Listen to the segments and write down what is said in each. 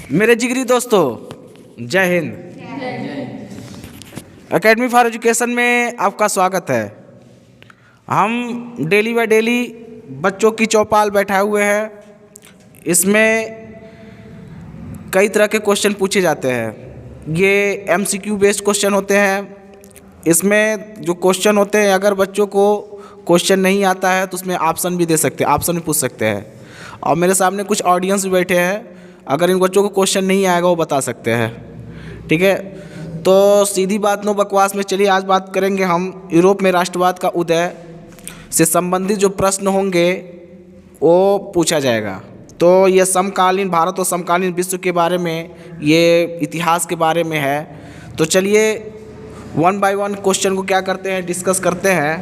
मेरे जिगरी दोस्तों, जय हिंद। एकेडमी फॉर एजुकेशन में आपका स्वागत है। हम डेली बाय डेली बच्चों की चौपाल बैठाए हुए हैं। इसमें कई तरह के क्वेश्चन पूछे जाते हैं। ये एमसीक्यू बेस्ड क्वेश्चन होते हैं। इसमें जो क्वेश्चन होते हैं, अगर बच्चों को क्वेश्चन नहीं आता है तो उसमें ऑप्शन भी दे सकते हैं, ऑप्शन भी पूछ सकते हैं। और मेरे सामने कुछ ऑडियंस भी बैठे हैं, अगर इन बच्चों को क्वेश्चन नहीं आएगा वो बता सकते हैं। ठीक है, तो सीधी बात नो बकवास में चलिए आज बात करेंगे हम यूरोप में राष्ट्रवाद का उदय से संबंधित जो प्रश्न होंगे वो पूछा जाएगा। तो ये समकालीन भारत और समकालीन विश्व के बारे में, ये इतिहास के बारे में है। तो चलिए वन बाय वन क्वेश्चन को क्या करते हैं, डिस्कस करते हैं।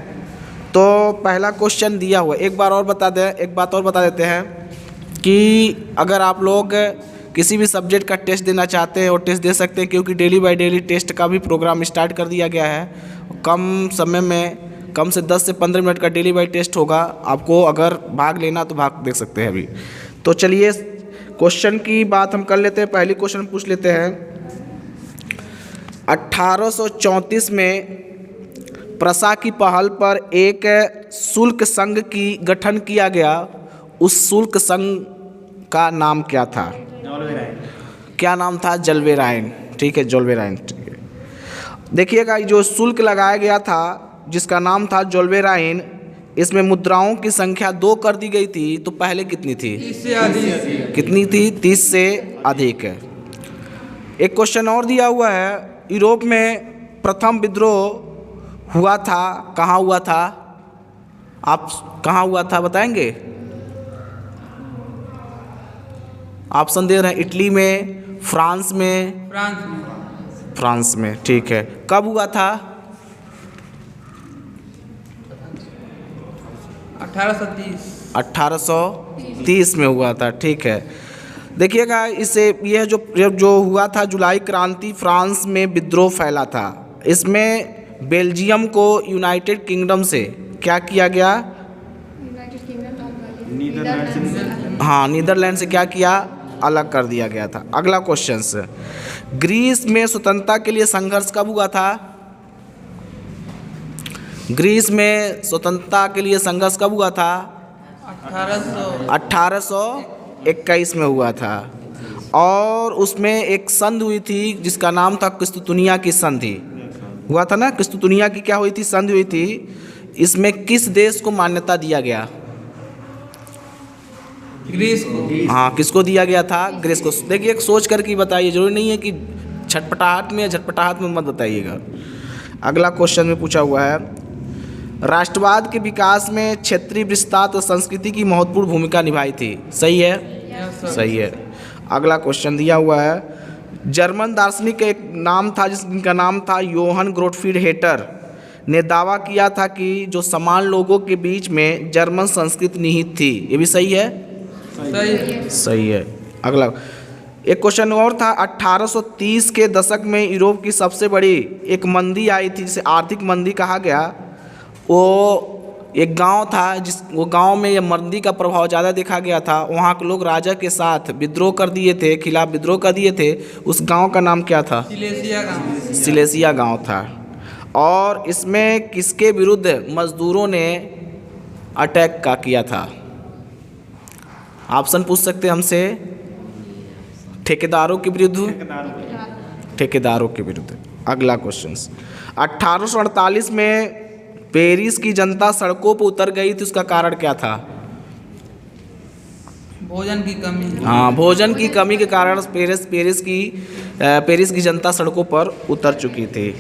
तो पहला क्वेश्चन दिया हुआ, एक बात और बता देते हैं कि अगर आप लोग किसी भी सब्जेक्ट का टेस्ट देना चाहते हैं और टेस्ट दे सकते हैं, क्योंकि डेली बाय डेली टेस्ट का भी प्रोग्राम स्टार्ट कर दिया गया है। कम समय में कम से 10 से 15 मिनट का डेली बाय टेस्ट होगा। आपको अगर भाग लेना तो भाग देख सकते हैं अभी। तो चलिए क्वेश्चन की बात हम कर लेते हैं। पहली क्वेश्चन पूछ लेते हैं। 1834 में प्रसा की पहल पर एक शुल्क संघ की गठन किया गया। उस शुल्क संघ का नाम क्या था? क्या नाम था? जलवेराइन। ठीक है, जलवेराइन। ठीक है, देखिएगा जो शुल्क लगाया गया था जिसका नाम था जलवेराइन, इसमें मुद्राओं की संख्या 2 कर दी गई थी। तो पहले कितनी थी? 30 से अधिक। कितनी थी? 30 से अधिक। एक क्वेश्चन और दिया हुआ है, यूरोप में प्रथम विद्रोह हुआ था, कहाँ हुआ था? आप कहाँ हुआ था बताएंगे? ऑप्शन दे रहे हैं, इटली में, फ्रांस में, फ्रांस में। ठीक है, कब हुआ था? 1830 में हुआ था। ठीक है, देखिएगा इसे, यह जो हुआ था जुलाई क्रांति, फ्रांस में विद्रोह फैला था। इसमें बेल्जियम को यूनाइटेड किंगडम से क्या किया गया? नीदरलैंड से क्या किया? अलग कर दिया गया था। अगला क्वेश्चन से, ग्रीस में स्वतंत्रता के लिए संघर्ष कब हुआ था? ग्रीस में स्वतंत्रता के लिए संघर्ष कब हुआ था? 1821 में हुआ था। और उसमें एक संधि हुई थी जिसका नाम था क्रिस्तुनिया की संधि। हुआ था ना, क्रिस्तुनिया की क्या हुई थी? संधि हुई थी। इसमें किस देश को मान्यता दिया गया? ग्रीस को। हाँ, किसको दिया गया था? ग्रीस को। देखिए एक सोच करके बताइए, जरूरी नहीं है कि छटपटाहट में या झटपटाहट में मत बताइएगा। अगला क्वेश्चन में पूछा हुआ है, राष्ट्रवाद के विकास में क्षेत्रीय विस्तार और संस्कृति की महत्वपूर्ण भूमिका निभाई थी। सही है? सही है। अगला क्वेश्चन दिया हुआ है, जर्मन दार्शनिक का एक नाम था जिसका नाम था योहन गोटफ्रीड हेटर, ने दावा किया था कि जो समान लोगों के बीच में जर्मन संस्कृति निहित थी। ये भी सही है? सही है। अगला एक क्वेश्चन और था, 1830 के दशक में यूरोप की सबसे बड़ी एक मंदी आई थी जिसे आर्थिक मंदी कहा गया। वो एक गांव था वो गांव में ये मंदी का प्रभाव ज़्यादा देखा गया था। वहाँ के लोग राजा के साथ विद्रोह कर दिए थे, खिलाफ विद्रोह कर दिए थे। उस गांव का नाम क्या था? सिलेसिया गांव था। और इसमें किसके विरुद्ध मजदूरों ने अटैक किया था? ऑप्शन पूछ सकते हैं हमसे। ठेकेदारों के विरुद्ध, ठेकेदारों के विरुद्ध। अगला क्वेश्चन, 1848 में पेरिस की जनता सड़कों पर उतर गई थी, उसका कारण क्या था? भोजन की कमी। हाँ, भोजन की कमी के कारण पेरिस की जनता सड़कों पर उतर चुकी थी।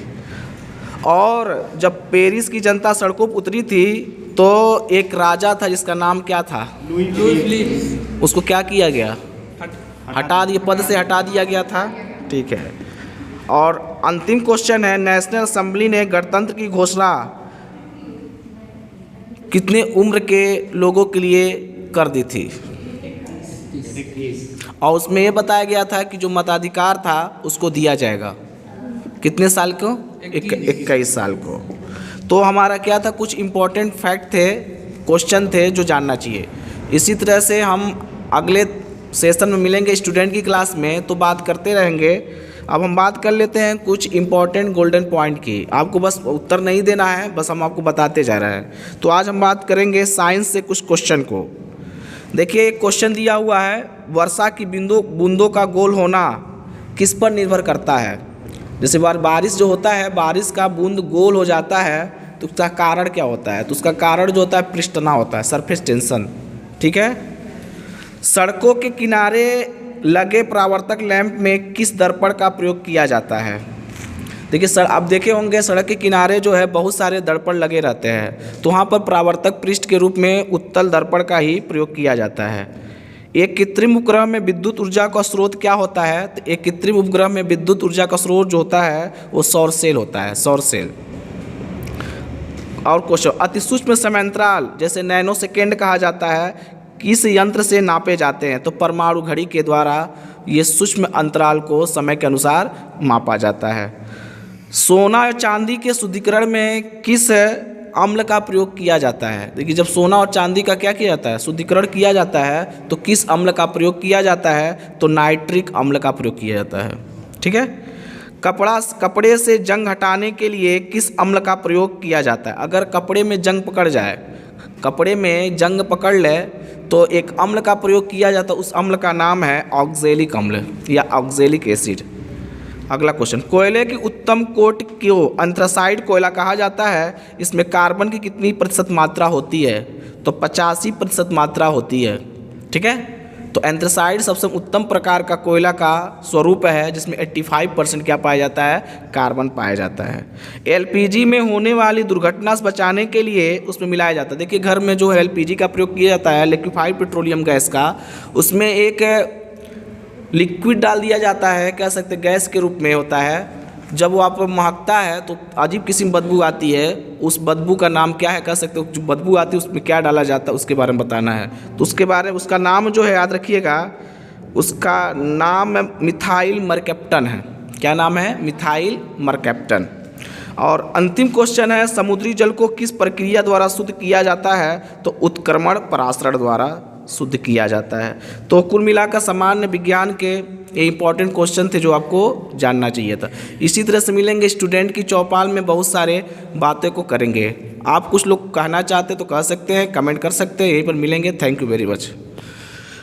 और जब पेरिस की जनता सड़कों पर उतरी थी तो एक राजा था जिसका नाम क्या था? लुई। उसको क्या किया गया? हटा दिया, पद से हटा दिया गया था। ठीक है। और अंतिम क्वेश्चन है, नेशनल असेंबली ने गणतंत्र की घोषणा कितने उम्र के लोगों के लिए कर दी थी? और उसमें यह बताया गया था कि जो मताधिकार था उसको दिया जाएगा कितने साल को? 21 साल को। तो हमारा क्या था, कुछ इम्पोर्टेंट फैक्ट थे, क्वेश्चन थे जो जानना चाहिए। इसी तरह से हम अगले सेशन में मिलेंगे स्टूडेंट की क्लास में तो बात करते रहेंगे। अब हम बात कर लेते हैं कुछ इंपॉर्टेंट गोल्डन पॉइंट की। आपको बस उत्तर नहीं देना है, बस हम आपको बताते जा रहे हैं। तो आज हम बात करेंगे साइंस से कुछ क्वेश्चन को। देखिए एक क्वेश्चन दिया हुआ है, वर्षा की बूंदों का गोल होना किस पर निर्भर करता है। जैसे बारिश जो होता है, बारिश का बूंद गोल हो जाता है तो उसका कारण क्या होता है। तो उसका कारण जो होता है पृष्ठ तनाव होता है, सरफेस टेंशन। ठीक है। सड़कों के किनारे लगे परावर्तक लैंप में किस दर्पण का प्रयोग किया जाता है। देखिए अब देखे होंगे सड़क के किनारे जो है बहुत सारे दर्पण लगे रहते हैं, तो वहाँ पर परावर्तक पृष्ठ के रूप में उत्तल दर्पण का ही प्रयोग किया जाता है। एक कृत्रिम उपग्रह में विद्युत ऊर्जा का स्रोत क्या होता है। तो एक कृत्रिम उपग्रह में विद्युत ऊर्जा का स्रोत जो होता है वो सौर सेल होता है, सौर सेल। और क्वेश्चन, अति सूक्ष्म समयांतराल जैसे नैनो सेकेंड कहा जाता है किस यंत्र से नापे जाते हैं। तो परमाणु घड़ी के द्वारा ये सूक्ष्म अंतराल को समय के अनुसार मापा जाता है। सोना और चांदी के शुद्धिकरण में किस अम्ल का प्रयोग किया जाता है। देखिए जब सोना और चांदी का क्या किया जाता है, शुद्धिकरण किया जाता है, तो किस अम्ल का प्रयोग किया जाता है। तो नाइट्रिक अम्ल का प्रयोग किया जाता है। ठीक है। कपड़े से जंग हटाने के लिए किस अम्ल का प्रयोग किया जाता है। अगर कपड़े में जंग पकड़ जाए, कपड़े में जंग पकड़ ले तो एक अम्ल का प्रयोग किया जाता है, उस अम्ल का नाम है ऑक्जेलिक अम्ल या ऑक्जेलिक एसिड। अगला क्वेश्चन, कोयले की उत्तम कोट को एंथ्रासाइड कोयला कहा जाता है। इसमें कार्बन की कितनी प्रतिशत मात्रा होती है। तो 85% मात्रा होती है। ठीक है। तो एंथ्रासाइड सबसे उत्तम प्रकार का कोयला का स्वरूप है जिसमें 85% क्या पाया जाता है, कार्बन पाया जाता है। एलपीजी में होने वाली दुर्घटना से बचाने के लिए उसमें मिलाया जाता है। देखिए घर में जो एलपीजी का प्रयोग किया जाता है, लिक्विफाइड पेट्रोलियम गैस का, उसमें एक लिक्विड डाल दिया जाता है, कह सकते गैस के रूप में होता है। जब वो आप महकता है तो अजीब किस्म बदबू आती है, उस बदबू का नाम क्या है, कह सकते हो जो बदबू आती है उसमें क्या डाला जाता है उसके बारे में बताना है। तो उसके बारे में उसका नाम जो है याद रखिएगा, उसका नाम मिथाइल मरकैप्टन है। क्या नाम है, मिथाइल मरकैप्टन। और अंतिम क्वेश्चन है, समुद्री जल को किस प्रक्रिया द्वारा शुद्ध किया जाता है। तो उत्क्रमण परासरण द्वारा शुद्ध किया जाता है। तो कुल मिलाकर सामान्य विज्ञान के ये इंपॉर्टेंट क्वेश्चन थे जो आपको जानना चाहिए था। इसी तरह से मिलेंगे स्टूडेंट की चौपाल में, बहुत सारे बातें को करेंगे। आप कुछ लोग कहना चाहते तो कह सकते हैं, कमेंट कर सकते हैं। यहीं पर मिलेंगे। Thank you very much.